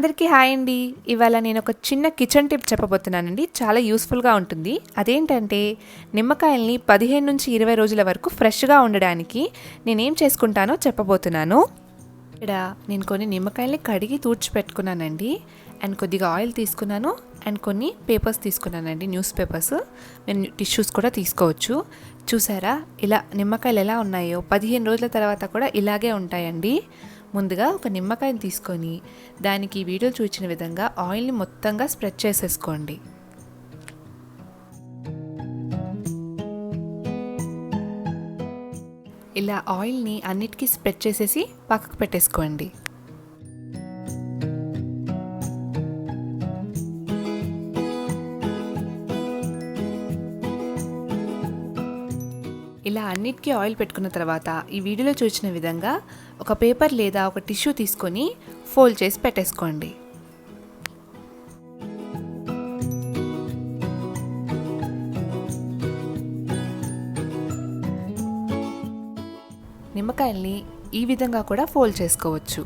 అందరికీ హాయ్ అండి. ఇవాళ నేను ఒక చిన్న కిచెన్ టిప్ చెప్పబోతున్నానండి. చాలా యూస్ఫుల్గా ఉంటుంది. అదేంటంటే నిమ్మకాయల్ని 15 నుంచి 20 రోజుల వరకు ఫ్రెష్గా ఉండడానికి నేనేం చేసుకుంటానో చెప్పబోతున్నాను. ఇక్కడ నేను కొన్ని నిమ్మకాయల్ని కడిగి తూడ్చిపెట్టుకున్నానండి. అండ్ కొద్దిగా ఆయిల్ తీసుకున్నాను. అండ్ కొన్ని పేపర్స్ తీసుకున్నానండి, న్యూస్ పేపర్స్. నేను టిష్యూస్ కూడా తీసుకోవచ్చు. చూసారా ఇలా నిమ్మకాయలు ఎలా ఉన్నాయో 15 రోజుల తర్వాత కూడా ఇలాగే ఉంటాయండి. ముందుగా ఒక నిమ్మకాయని తీసుకొని దానికి వీడియో చూపించిన విధంగా ఆయిల్ని మొత్తంగా స్ప్రెడ్ చేసేసుకోండి. ఇలా ఆయిల్ని అన్నిటికీ స్ప్రెడ్ చేసేసి పక్కకు పెట్టేసుకోండి. ఇలా అన్నిటికీ ఆయిల్ పెట్టుకున్న తర్వాత ఈ వీడియోలో చూసిన విధంగా ఒక పేపర్ లేదా ఒక టిష్యూ తీసుకొని ఫోల్డ్ చేసి పెట్టేసుకోండి. నిమ్మకాయల్ని ఈ విధంగా కూడా ఫోల్డ్ చేసుకోవచ్చు.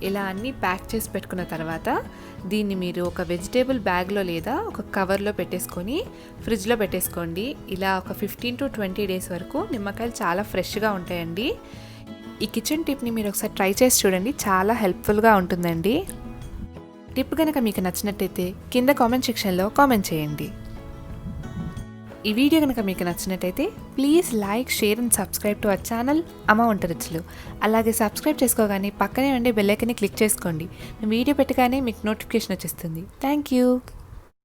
ఇలా అన్నీ ప్యాక్ చేసి పెట్టుకున్న తర్వాత దీన్ని మీరు ఒక వెజిటేబుల్ బ్యాగ్లో లేదా ఒక కవర్లో పెట్టేసుకొని ఫ్రిడ్జ్లో పెట్టేసుకోండి. ఇలా ఒక 15 to 20 డేస్ వరకు నిమ్మకాయలు చాలా ఫ్రెష్గా ఉంటాయండి. ఈ కిచెన్ టిప్ని మీరు ఒకసారి ట్రై చేసి చూడండి, చాలా హెల్ప్ఫుల్గా ఉంటుందండి. టిప్ కనుక మీకు నచ్చినట్టయితే కింద కామెంట్ సెక్షన్లో కామెంట్ చేయండి. ఈ వీడియో కనుక మీకు నచ్చినట్టయితే please like, share and subscribe to our channel అమ్మ వంట రుచులు. అలాగే సబ్స్క్రైబ్ చేసుకోగానే పక్కనే ఉండే బెల్ ఐకాన్ని క్లిక్ చేసుకోండి. మేము వీడియో పెట్టగానే మీకు నోటిఫికేషన్ వచ్చేస్తుంది. Thank you.